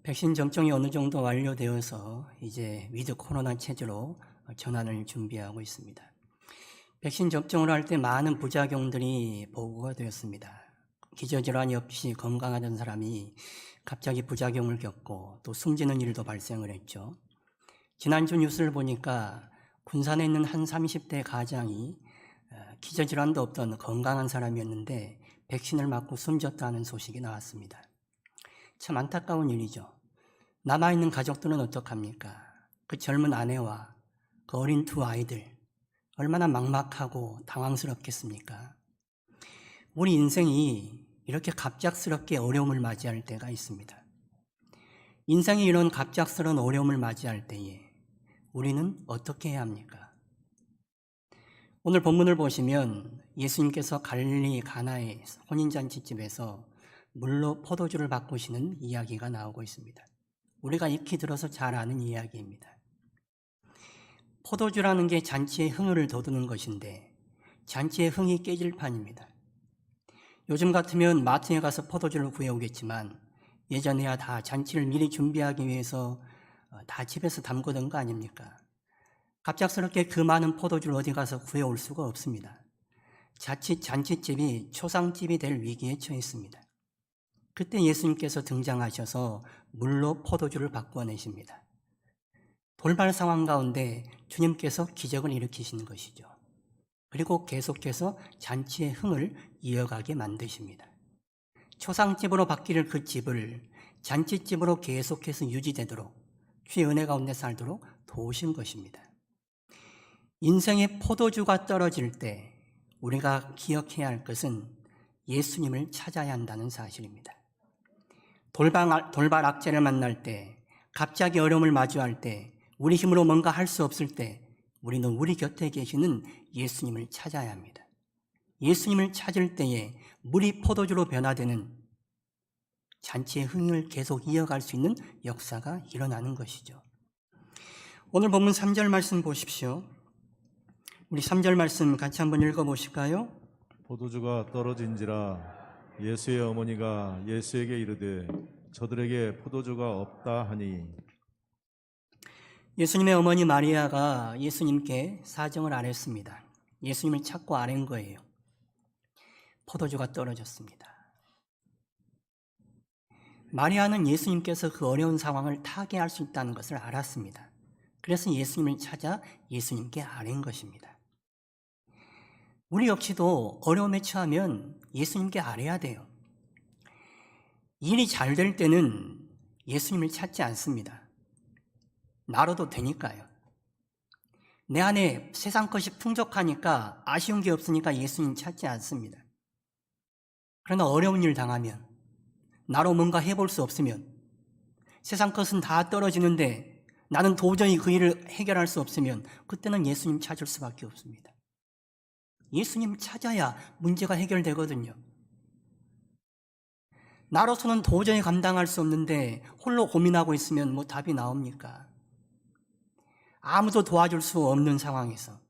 백신 접종이 어느 정도 완료되어서 이제 위드 코로나 체제로 전환을 준비하고 있습니다. 백신 접종을 할 때 많은 부작용들이 보고가 되었습니다. 기저질환이 없이 건강하던 사람이 갑자기 부작용을 겪고 또 숨지는 일도 발생을 했죠. 지난주 뉴스를 보니까 군산에 있는 한 30대 가장이 기저질환도 없던 건강한 사람이었는데 백신을 맞고 숨졌다는 소식이 나왔습니다. 참 안타까운 일이죠. 남아있는 가족들은 어떡합니까? 그 젊은 아내와 그 어린 두 아이들 얼마나 막막하고 당황스럽겠습니까? 우리 인생이 이렇게 갑작스럽게 어려움을 맞이할 때가 있습니다. 인생이 이런 갑작스러운 어려움을 맞이할 때에 우리는 어떻게 해야 합니까? 오늘 본문을 보시면 예수님께서 갈릴리 가나의 혼인잔치집에서 물로 포도주를 바꾸시는 이야기가 나오고 있습니다. 우리가 익히 들어서 잘 아는 이야기입니다. 포도주라는 게 잔치의 흥을 돋우는 것인데 잔치의 흥이 깨질 판입니다. 요즘 같으면 마트에 가서 포도주를 구해오겠지만 예전에야 다 잔치를 미리 준비하기 위해서 다 집에서 담그던 거 아닙니까? 갑작스럽게 그 많은 포도주를 어디 가서 구해올 수가 없습니다. 자칫 잔치집이 초상집이 될 위기에 처했습니다. 그때 예수님께서 등장하셔서 물로 포도주를 바꾸어내십니다. 돌발 상황 가운데 주님께서 기적을 일으키시는 것이죠. 그리고 계속해서 잔치의 흥을 이어가게 만드십니다. 초상집으로 바뀔 그 집을 잔치집으로 계속해서 유지되도록 주의 은혜 가운데 살도록 도우신 것입니다. 인생의 포도주가 떨어질 때 우리가 기억해야 할 것은 예수님을 찾아야 한다는 사실입니다. 돌발 악재를 만날 때, 갑자기 어려움을 마주할 때, 우리 힘으로 뭔가 할 수 없을 때 우리는 우리 곁에 계시는 예수님을 찾아야 합니다. 예수님을 찾을 때에 물이 포도주로 변화되는 잔치의 흥을 계속 이어갈 수 있는 역사가 일어나는 것이죠. 오늘 본문 3절 말씀 보십시오. 우리 3절 말씀 같이 한번 읽어보실까요? 포도주가 떨어진지라 예수의 어머니가 예수에게 이르되 저들에게 포도주가 없다 하니. 예수님의 어머니 마리아가 예수님께 사정을 아뢰습니다. 예수님을 찾고 아뢰는 거예요. 포도주가 떨어졌습니다. 마리아는 예수님께서 그 어려운 상황을 타개할 수 있다는 것을 알았습니다. 그래서 예수님을 찾아 예수님께 아뢰는 것입니다. 우리 역시도 어려움에 처하면 예수님께 아뢰야 돼요. 일이 잘 될 때는 예수님을 찾지 않습니다. 나로도 되니까요. 내 안에 세상 것이 풍족하니까 아쉬운 게 없으니까 예수님 찾지 않습니다. 그러나 어려운 일 당하면 나로 뭔가 해볼 수 없으면 세상 것은 다 떨어지는데 나는 도저히 그 일을 해결할 수 없으면 그때는 예수님 찾을 수밖에 없습니다. 예수님 찾아야 문제가 해결되거든요. 나로서는 도저히 감당할 수 없는데 홀로 고민하고 있으면 뭐 답이 나옵니까? 아무도 도와줄 수 없는 상황에서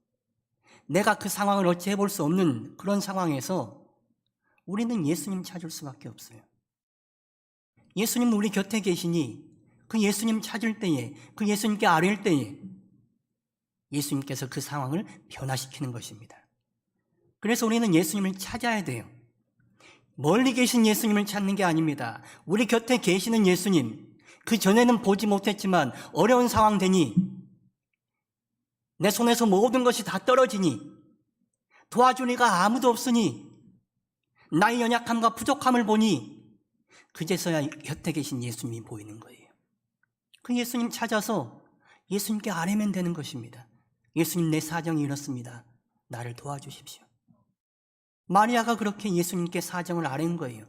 내가 그 상황을 어찌 해볼 수 없는 그런 상황에서 우리는 예수님 찾을 수밖에 없어요. 예수님은 우리 곁에 계시니 그 예수님 찾을 때에 그 예수님께 아뢰일 때에 예수님께서 그 상황을 변화시키는 것입니다. 그래서 우리는 예수님을 찾아야 돼요. 멀리 계신 예수님을 찾는 게 아닙니다. 우리 곁에 계시는 예수님, 그 전에는 보지 못했지만 어려운 상황 되니 내 손에서 모든 것이 다 떨어지니 도와줄 이가 아무도 없으니 나의 연약함과 부족함을 보니 그제서야 곁에 계신 예수님이 보이는 거예요. 그 예수님 찾아서 예수님께 아뢰면 되는 것입니다. 예수님, 내 사정이 이렇습니다. 나를 도와주십시오. 마리아가 그렇게 예수님께 사정을 아뢰는 거예요.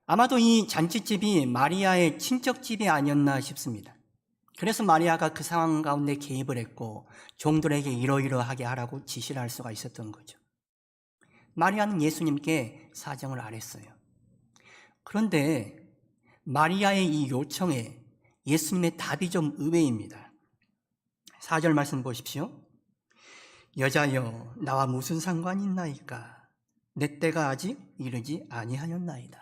아마도 이 잔치집이 마리아의 친척집이 아니었나 싶습니다. 그래서 마리아가 그 상황 가운데 개입을 했고 종들에게 이러이러하게 하라고 지시를 할 수가 있었던 거죠. 마리아는 예수님께 사정을 아뢰었어요. 그런데 마리아의 이 요청에 예수님의 답이 좀 의외입니다. 4절 말씀 보십시오. 여자여, 나와 무슨 상관이 있나이까? 내 때가 아직 이르지 아니하였나이다.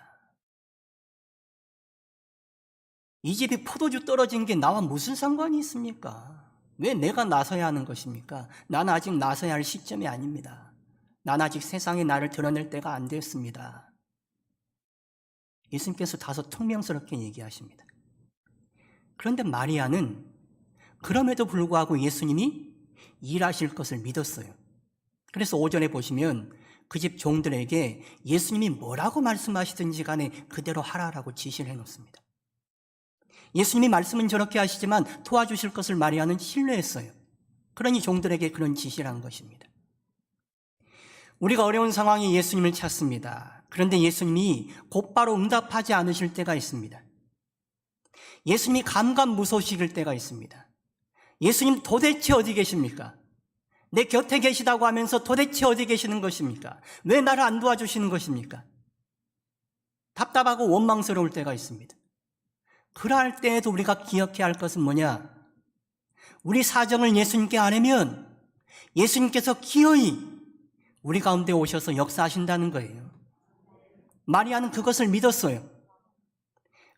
이 집이 포도주 떨어진 게 나와 무슨 상관이 있습니까? 왜 내가 나서야 하는 것입니까? 나는 아직 나서야 할 시점이 아닙니다. 난 아직 세상에 나를 드러낼 때가 안 됐습니다. 예수님께서 다소 퉁명스럽게 얘기하십니다. 그런데 마리아는 그럼에도 불구하고 예수님이 일하실 것을 믿었어요. 그래서 오전에 보시면 그 집 종들에게 예수님이 뭐라고 말씀하시든지 간에 그대로 하라라고 지시를 해놓습니다. 예수님이 말씀은 저렇게 하시지만 도와주실 것을 마리아는 신뢰했어요. 그러니 종들에게 그런 지시를 한 것입니다. 우리가 어려운 상황에 예수님을 찾습니다. 그런데 예수님이 곧바로 응답하지 않으실 때가 있습니다. 예수님이 감감무소식일 때가 있습니다. 예수님 도대체 어디 계십니까? 내 곁에 계시다고 하면서 도대체 어디 계시는 것입니까? 왜 나를 안 도와주시는 것입니까? 답답하고 원망스러울 때가 있습니다. 그러할 때에도 우리가 기억해야 할 것은 뭐냐? 우리 사정을 예수님께 아뢰면 예수님께서 기어이 우리 가운데 오셔서 역사하신다는 거예요. 마리아는 그것을 믿었어요.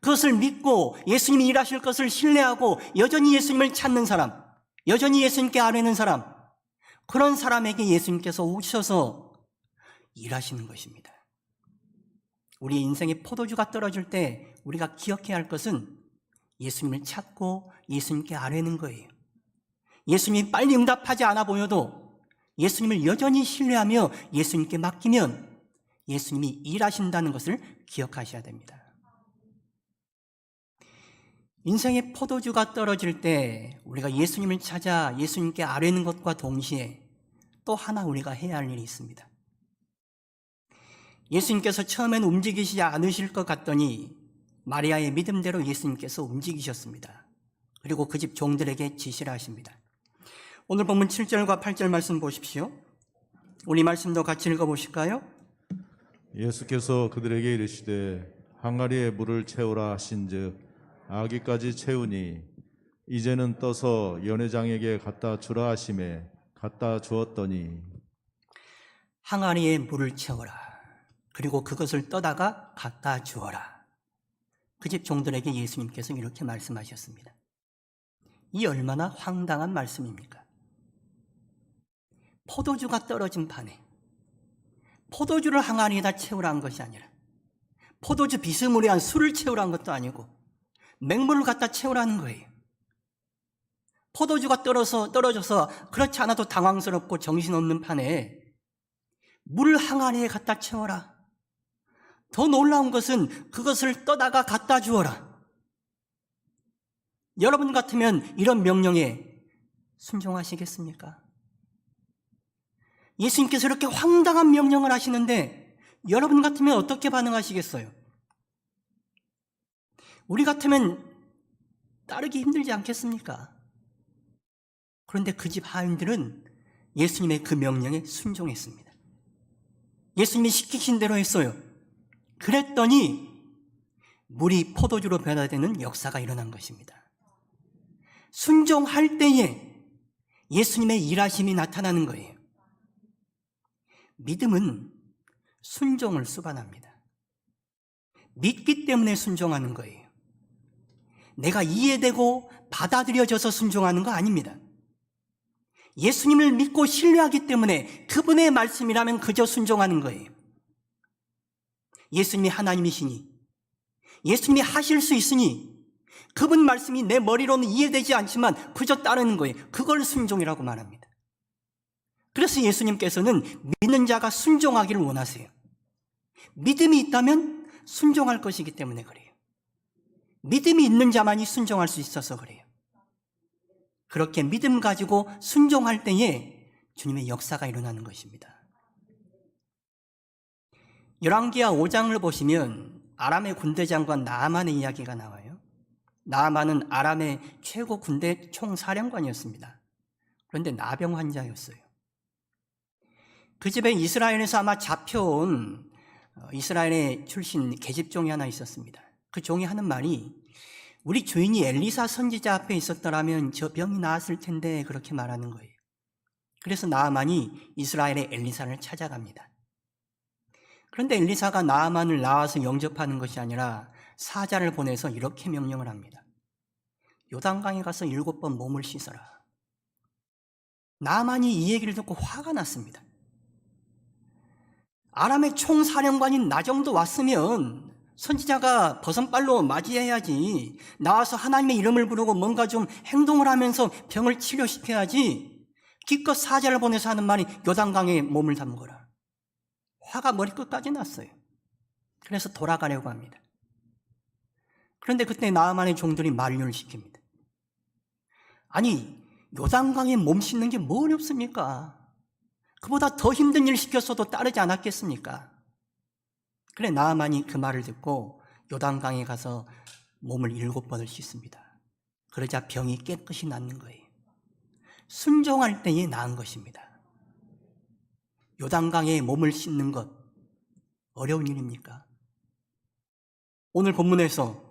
그것을 믿고 예수님이 일하실 것을 신뢰하고 여전히 예수님을 찾는 사람, 여전히 예수님께 아뢰는 사람, 그런 사람에게 예수님께서 오셔서 일하시는 것입니다. 우리 인생의 포도주가 떨어질 때 우리가 기억해야 할 것은 예수님을 찾고 예수님께 아뢰는 거예요. 예수님이 빨리 응답하지 않아 보여도 예수님을 여전히 신뢰하며 예수님께 맡기면 예수님이 일하신다는 것을 기억하셔야 됩니다. 인생의 포도주가 떨어질 때 우리가 예수님을 찾아 예수님께 아뢰는 것과 동시에 또 하나 우리가 해야 할 일이 있습니다. 예수님께서 처음엔 움직이시지 않으실 것 같더니 마리아의 믿음대로 예수님께서 움직이셨습니다. 그리고 그 집 종들에게 지시를 하십니다. 오늘 본문 7절과 8절 말씀 보십시오. 우리 말씀도 같이 읽어보실까요? 예수께서 그들에게 이르시되 항아리에 물을 채우라 하신즉 아기까지 채우니 이제는 떠서 연회장에게 갖다 주라 하심에 갖다 주었더니 항아리에 물을 채워라. 그리고 그것을 떠다가 갖다 주어라. 그 집 종들에게 예수님께서 이렇게 말씀하셨습니다. 이 얼마나 황당한 말씀입니까? 포도주가 떨어진 판에 포도주를 항아리에다 채우라는 것이 아니라 포도주 비스무리한 술을 채우라는 것도 아니고 맹물을 갖다 채우라는 거예요. 포도주가 떨어져서 그렇지 않아도 당황스럽고 정신없는 판에 물 항아리에 갖다 채워라. 더 놀라운 것은 그것을 떠다가 갖다 주어라. 여러분 같으면 이런 명령에 순종하시겠습니까? 예수님께서 이렇게 황당한 명령을 하시는데 여러분 같으면 어떻게 반응하시겠어요? 우리 같으면 따르기 힘들지 않겠습니까? 그런데 그 집 하인들은 예수님의 그 명령에 순종했습니다. 예수님이 시키신 대로 했어요. 그랬더니 물이 포도주로 변화되는 역사가 일어난 것입니다. 순종할 때에 예수님의 일하심이 나타나는 거예요. 믿음은 순종을 수반합니다. 믿기 때문에 순종하는 거예요. 내가 이해되고 받아들여져서 순종하는 거 아닙니다. 예수님을 믿고 신뢰하기 때문에 그분의 말씀이라면 그저 순종하는 거예요. 예수님이 하나님이시니, 예수님이 하실 수 있으니 그분 말씀이 내 머리로는 이해되지 않지만 그저 따르는 거예요. 그걸 순종이라고 말합니다. 그래서 예수님께서는 믿는 자가 순종하기를 원하세요. 믿음이 있다면 순종할 것이기 때문에 그래요. 믿음이 있는 자만이 순종할 수 있어서 그래요. 그렇게 믿음 가지고 순종할 때에 주님의 역사가 일어나는 것입니다. 열왕기하 5장을 보시면 아람의 군대 장관 나아만의 이야기가 나와요. 나아만은 아람의 최고 군대 총사령관이었습니다. 그런데 나병 환자였어요. 그 집에 이스라엘에서 아마 잡혀온 이스라엘의 출신 계집종이 하나 있었습니다. 그 종이 하는 말이 우리 주인이 엘리사 선지자 앞에 있었더라면 저 병이 나았을 텐데 그렇게 말하는 거예요. 그래서 나아만이 이스라엘의 엘리사를 찾아갑니다. 그런데 엘리사가 나아만을 나와서 영접하는 것이 아니라 사자를 보내서 이렇게 명령을 합니다. 요단강에 가서 7번 몸을 씻어라. 나만이 이 얘기를 듣고 화가 났습니다. 아람의 총사령관인 나 정도 왔으면 선지자가 버선발로 맞이해야지, 나와서 하나님의 이름을 부르고 뭔가 좀 행동을 하면서 병을 치료시켜야지, 기껏 사자를 보내서 하는 말이 요단강에 몸을 담그라. 화가 머리끝까지 났어요. 그래서 돌아가려고 합니다. 그런데 그때 나아만의 종들이 만류를 시킵니다. 아니, 요단강에 몸 씻는 게 뭐 어렵습니까? 그보다 더 힘든 일 시켰어도 따르지 않았겠습니까? 그래, 나아만이 그 말을 듣고 요단강에 가서 몸을 7번을 씻습니다. 그러자 병이 깨끗이 낫는 거예요. 순종할 때에 나은 것입니다. 요단강에 몸을 씻는 것 어려운 일입니까? 오늘 본문에서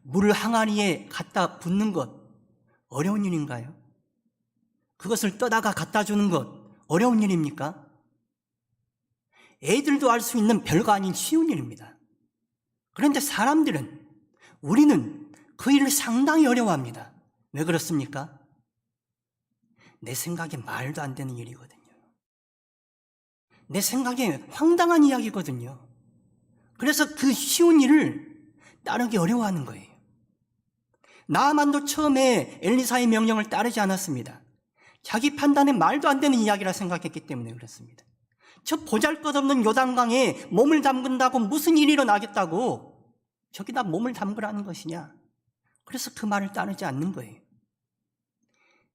물을 항아리에 갖다 붓는 것 어려운 일인가요? 그것을 떠다가 갖다 주는 것 어려운 일입니까? 애들도 할 수 있는 별거 아닌 쉬운 일입니다. 그런데 사람들은, 우리는 그 일을 상당히 어려워합니다. 왜 그렇습니까? 내 생각에 말도 안 되는 일이거든요. 내 생각에 황당한 이야기거든요. 그래서 그 쉬운 일을 따르기 어려워하는 거예요. 나아만도 처음에 엘리사의 명령을 따르지 않았습니다. 자기 판단에 말도 안 되는 이야기라 생각했기 때문에 그렇습니다. 저 보잘것없는 요단강에 몸을 담근다고 무슨 일이 일어나겠다고 저기다 몸을 담그라는 것이냐. 그래서 그 말을 따르지 않는 거예요.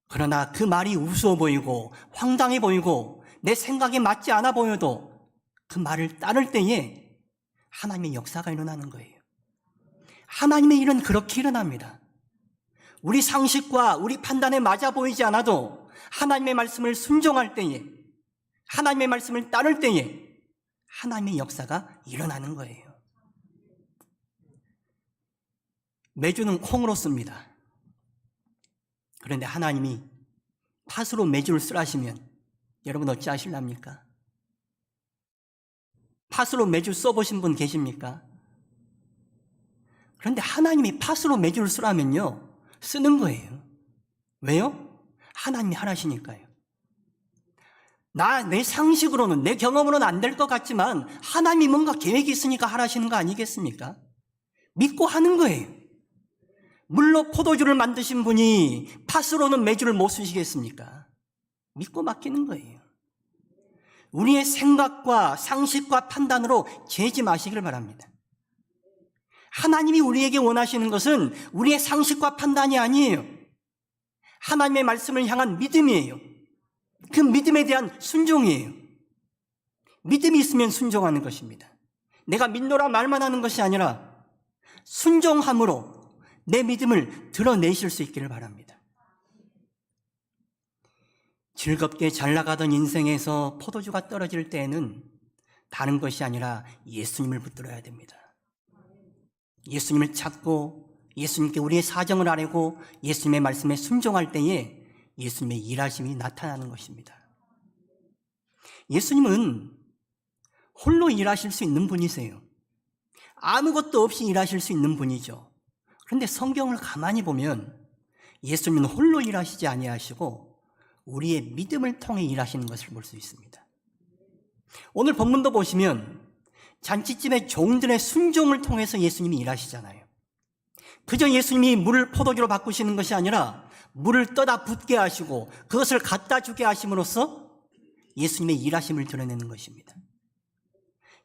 그러나 그 말이 우스워 보이고 황당해 보이고 내 생각에 맞지 않아 보여도 그 말을 따를 때에 하나님의 역사가 일어나는 거예요. 하나님의 일은 그렇게 일어납니다. 우리 상식과 우리 판단에 맞아 보이지 않아도 하나님의 말씀을 순종할 때에, 하나님의 말씀을 따를 때에 하나님의 역사가 일어나는 거예요. 메주는 콩으로 씁니다. 그런데 하나님이 팥으로 메주를 쓰라시면 여러분 어찌 하실랍니까? 팥으로 메주 써보신 분 계십니까? 그런데 하나님이 팥으로 메주를 쓰라면요, 쓰는 거예요. 왜요? 하나님이 하라시니까요. 내 상식으로는, 내 경험으로는 안 될 것 같지만 하나님이 뭔가 계획이 있으니까 하라시는 거 아니겠습니까? 믿고 하는 거예요. 물로 포도주를 만드신 분이 팥으로는 메주를 못 쓰시겠습니까? 믿고 맡기는 거예요. 우리의 생각과 상식과 판단으로 재지 마시기를 바랍니다. 하나님이 우리에게 원하시는 것은 우리의 상식과 판단이 아니에요. 하나님의 말씀을 향한 믿음이에요. 그 믿음에 대한 순종이에요. 믿음이 있으면 순종하는 것입니다. 내가 믿노라 말만 하는 것이 아니라 순종함으로 내 믿음을 드러내실 수 있기를 바랍니다. 즐겁게 잘 나가던 인생에서 포도주가 떨어질 때에는 다른 것이 아니라 예수님을 붙들어야 됩니다. 예수님을 찾고 예수님께 우리의 사정을 아뢰고 예수님의 말씀에 순종할 때에 예수님의 일하심이 나타나는 것입니다. 예수님은 홀로 일하실 수 있는 분이세요. 아무것도 없이 일하실 수 있는 분이죠. 그런데 성경을 가만히 보면 예수님은 홀로 일하시지 아니하시고 우리의 믿음을 통해 일하시는 것을 볼 수 있습니다. 오늘 본문도 보시면 잔치집의 종들의 순종을 통해서 예수님이 일하시잖아요. 그저 예수님이 물을 포도주로 바꾸시는 것이 아니라 물을 떠다 붓게 하시고 그것을 갖다 주게 하심으로써 예수님의 일하심을 드러내는 것입니다.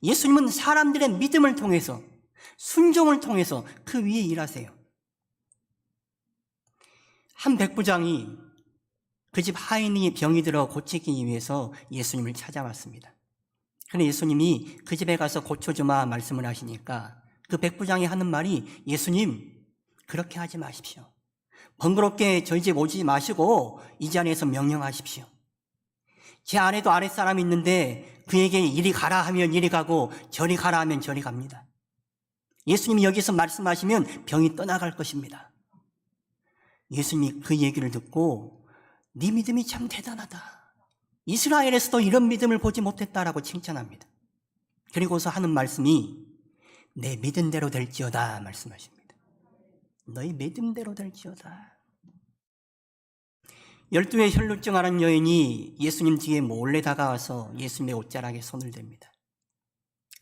예수님은 사람들의 믿음을 통해서, 순종을 통해서 그 위에 일하세요. 한 백부장이 그 집 하인이 병이 들어 고치기 위해서 예수님을 찾아왔습니다. 그런데 예수님이 그 집에 가서 고쳐주마 말씀을 하시니까 그 백부장이 하는 말이, 예수님 그렇게 하지 마십시오. 번거롭게 저희 집 오지 마시고 이 자리에서 명령하십시오. 제 아래도 아랫사람이 있는데 그에게 이리 가라 하면 이리 가고 저리 가라 하면 저리 갑니다. 예수님이 여기서 말씀하시면 병이 떠나갈 것입니다. 예수님이 그 얘기를 듣고 네 믿음이 참 대단하다, 이스라엘에서도 이런 믿음을 보지 못했다라고 칭찬합니다. 그리고서 하는 말씀이, 내 믿음대로 될지어다 말씀하십니다. 너희 믿음대로 될지어다. 12의 혈루증 앓은 여인이 예수님 뒤에 몰래 다가와서 예수님의 옷자락에 손을 댑니다.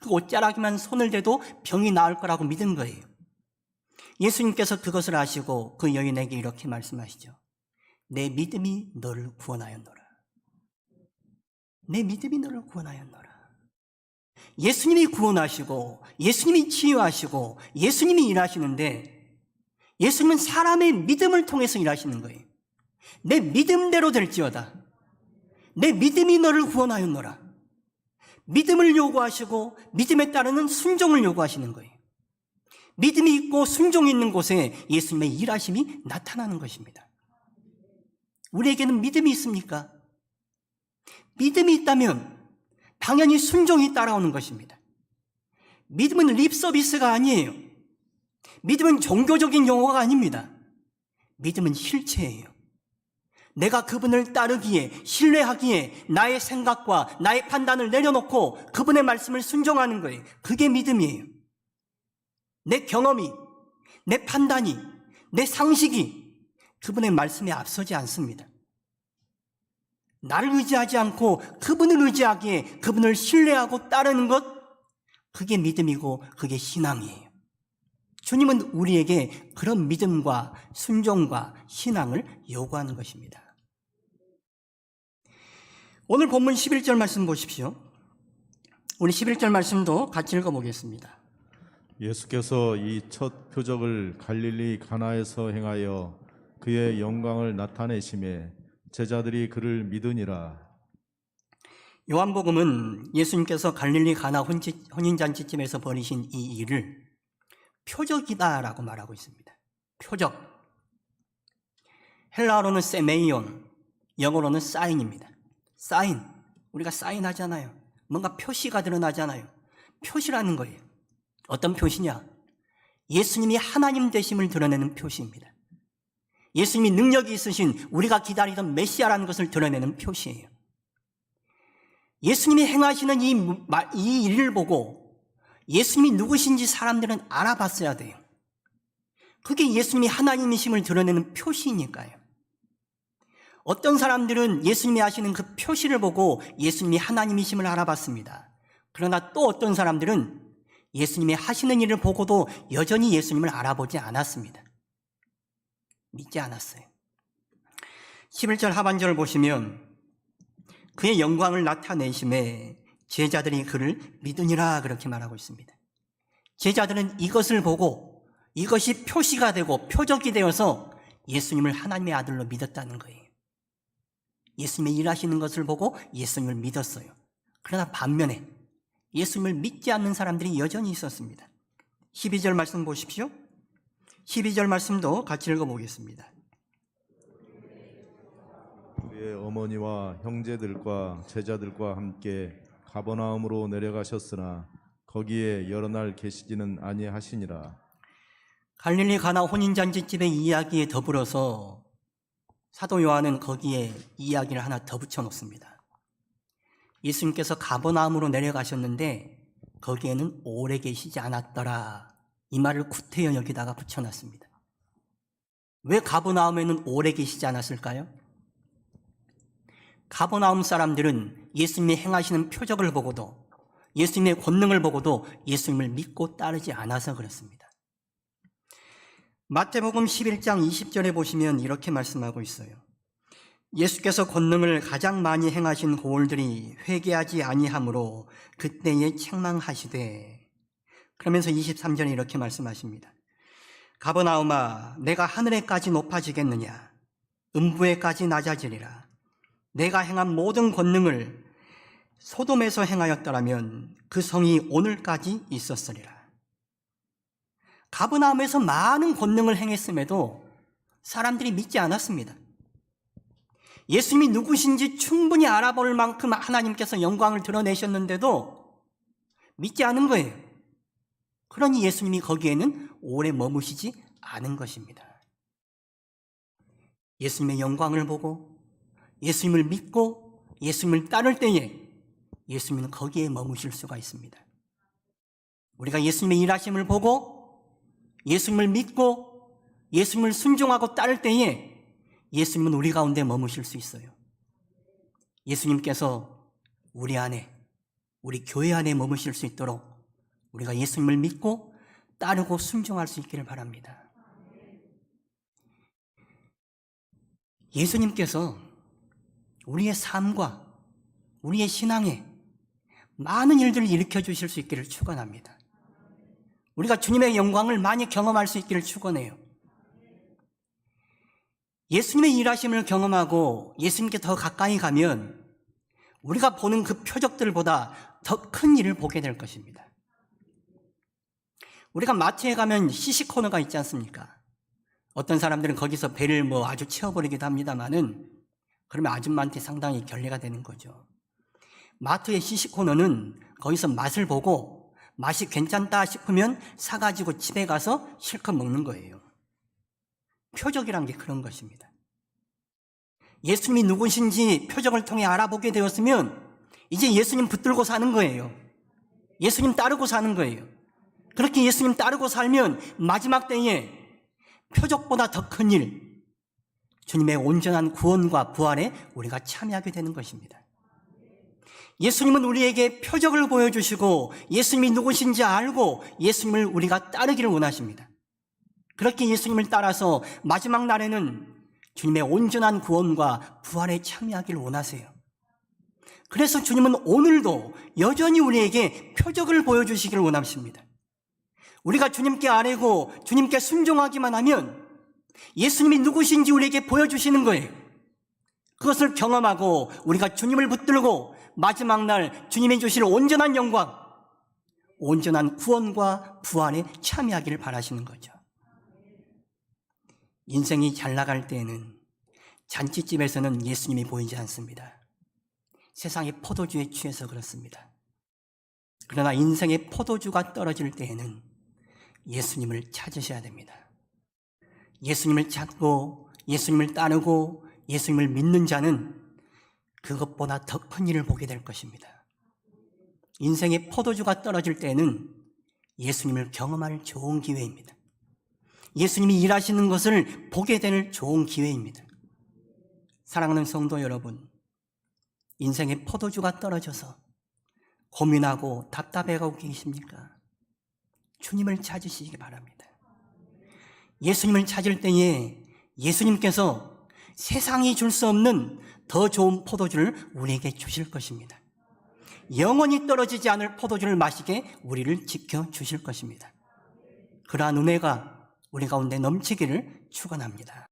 그 옷자락에만 손을 대도 병이 나을 거라고 믿은 거예요. 예수님께서 그것을 아시고 그 여인에게 이렇게 말씀하시죠. 내 믿음이 너를 구원하였노라. 내 믿음이 너를 구원하였노라. 예수님이 구원하시고 예수님이 치유하시고 예수님이 일하시는데 예수님은 사람의 믿음을 통해서 일하시는 거예요. 내 믿음대로 될지어다. 내 믿음이 너를 구원하였노라. 믿음을 요구하시고 믿음에 따르는 순종을 요구하시는 거예요. 믿음이 있고 순종이 있는 곳에 예수님의 일하심이 나타나는 것입니다. 우리에게는 믿음이 있습니까? 믿음이 있다면 당연히 순종이 따라오는 것입니다. 믿음은 립 서비스가 아니에요. 믿음은 종교적인 용어가 아닙니다. 믿음은 실체예요. 내가 그분을 따르기에, 신뢰하기에 나의 생각과 나의 판단을 내려놓고 그분의 말씀을 순종하는 거예요. 그게 믿음이에요. 내 경험이, 내 판단이, 내 상식이 그분의 말씀에 앞서지 않습니다. 나를 의지하지 않고 그분을 의지하기에 그분을 신뢰하고 따르는 것, 그게 믿음이고 그게 신앙이에요. 주님은 우리에게 그런 믿음과 순종과 신앙을 요구하는 것입니다. 오늘 본문 11절 말씀 보십시오. 우리 11절 말씀도 같이 읽어보겠습니다. 예수께서 이 첫 표적을 갈릴리 가나에서 행하여 그의 영광을 나타내심에 제자들이 그를 믿으니라. 요한복음은 예수님께서 갈릴리 가나 혼인잔치집에서 벌이신 이 일을 표적이다라고 말하고 있습니다. 표적. 헬라어로는 세메이온, 영어로는 사인입니다. 사인. 우리가 사인하잖아요. 뭔가 표시가 드러나잖아요. 표시라는 거예요. 어떤 표시냐? 예수님이 하나님 되심을 드러내는 표시입니다. 예수님이 능력이 있으신 우리가 기다리던 메시아라는 것을 드러내는 표시예요. 예수님이 행하시는 이 일을 보고 예수님이 누구신지 사람들은 알아봤어야 돼요. 그게 예수님이 하나님이심을 드러내는 표시니까요. 어떤 사람들은 예수님이 하시는 그 표시를 보고 예수님이 하나님이심을 알아봤습니다. 그러나 또 어떤 사람들은 예수님이 하시는 일을 보고도 여전히 예수님을 알아보지 않았습니다. 믿지 않았어요. 11절 하반절을 보시면 그의 영광을 나타내심에 제자들이 그를 믿으니라 그렇게 말하고 있습니다. 제자들은 이것을 보고 이것이 표시가 되고 표적이 되어서 예수님을 하나님의 아들로 믿었다는 거예요. 예수님의 일하시는 것을 보고 예수님을 믿었어요. 그러나 반면에 예수님을 믿지 않는 사람들이 여전히 있었습니다. 12절 말씀 보십시오. 12절 말씀도 같이 읽어보겠습니다. 그의 어머니와 형제들과 제자들과 함께 가버나움으로 내려가셨으나 거기에 여러 날 계시지는 아니하시니라. 갈릴리 가나 혼인잔치집의 이야기에 더불어서 사도 요한은 거기에 이야기를 하나 더 붙여놓습니다. 예수님께서 가버나움으로 내려가셨는데 거기에는 오래 계시지 않았더라. 이 말을 구태여 여기다가 붙여놨습니다. 왜 가버나움에는 오래 계시지 않았을까요? 가버나움 사람들은 예수님이 행하시는 표적을 보고도 예수님의 권능을 보고도 예수님을 믿고 따르지 않아서 그렇습니다. 마태복음 11장 20절에 보시면 이렇게 말씀하고 있어요. 예수께서 권능을 가장 많이 행하신 고을들이 회개하지 아니하므로 그때에 책망하시되, 그러면서 23절에 이렇게 말씀하십니다. 가버나움아, 내가 하늘에까지 높아지겠느냐? 음부에까지 낮아지리라. 내가 행한 모든 권능을 소돔에서 행하였더라면 그 성이 오늘까지 있었으리라. 가버나움에서 많은 권능을 행했음에도 사람들이 믿지 않았습니다. 예수님이 누구신지 충분히 알아볼 만큼 하나님께서 영광을 드러내셨는데도 믿지 않은 거예요. 그러니 예수님이 거기에는 오래 머무시지 않은 것입니다. 예수님의 영광을 보고 예수님을 믿고 예수님을 따를 때에 예수님은 거기에 머무실 수가 있습니다. 우리가 예수님의 일하심을 보고 예수님을 믿고 예수님을 순종하고 따를 때에 예수님은 우리 가운데 머무실 수 있어요. 예수님께서 우리 안에, 우리 교회 안에 머무실 수 있도록 우리가 예수님을 믿고 따르고 순종할 수 있기를 바랍니다. 예수님께서 우리의 삶과 우리의 신앙에 많은 일들을 일으켜 주실 수 있기를 축원합니다. 우리가 주님의 영광을 많이 경험할 수 있기를 축원해요. 예수님의 일하심을 경험하고 예수님께 더 가까이 가면 우리가 보는 그 표적들보다 더 큰 일을 보게 될 것입니다. 우리가 마트에 가면 시식 코너가 있지 않습니까? 어떤 사람들은 거기서 배를 아주 채워버리기도 합니다만은 그러면 아줌마한테 상당히 결례가 되는 거죠. 마트의 시식 코너는 거기서 맛을 보고 맛이 괜찮다 싶으면 사가지고 집에 가서 실컷 먹는 거예요. 표적이란 게 그런 것입니다. 예수님이 누구신지 표적을 통해 알아보게 되었으면 이제 예수님 붙들고 사는 거예요. 예수님 따르고 사는 거예요. 그렇게 예수님 따르고 살면 마지막 때에 표적보다 더 큰 일, 주님의 온전한 구원과 부활에 우리가 참여하게 되는 것입니다. 예수님은 우리에게 표적을 보여주시고 예수님이 누구신지 알고 예수님을 우리가 따르기를 원하십니다. 그렇게 예수님을 따라서 마지막 날에는 주님의 온전한 구원과 부활에 참여하기를 원하세요. 그래서 주님은 오늘도 여전히 우리에게 표적을 보여주시기를 원하십니다. 우리가 주님께 아뢰고 주님께 순종하기만 하면 예수님이 누구신지 우리에게 보여주시는 거예요. 그것을 경험하고 우리가 주님을 붙들고 마지막 날 주님이 주실 온전한 영광, 온전한 구원과 부활에 참여하기를 바라시는 거죠. 인생이 잘 나갈 때에는 잔치집에서는 예수님이 보이지 않습니다. 세상의 포도주에 취해서 그렇습니다. 그러나 인생의 포도주가 떨어질 때에는 예수님을 찾으셔야 됩니다. 예수님을 찾고 예수님을 따르고 예수님을 믿는 자는 그것보다 더 큰 일을 보게 될 것입니다. 인생의 포도주가 떨어질 때는 예수님을 경험할 좋은 기회입니다. 예수님이 일하시는 것을 보게 될 좋은 기회입니다. 사랑하는 성도 여러분, 인생의 포도주가 떨어져서 고민하고 답답해하고 계십니까? 주님을 찾으시기 바랍니다. 예수님을 찾을 때에 예수님께서 세상이 줄 수 없는 더 좋은 포도주를 우리에게 주실 것입니다. 영원히 떨어지지 않을 포도주를 마시게 우리를 지켜주실 것입니다. 그러한 은혜가 우리 가운데 넘치기를 축원합니다.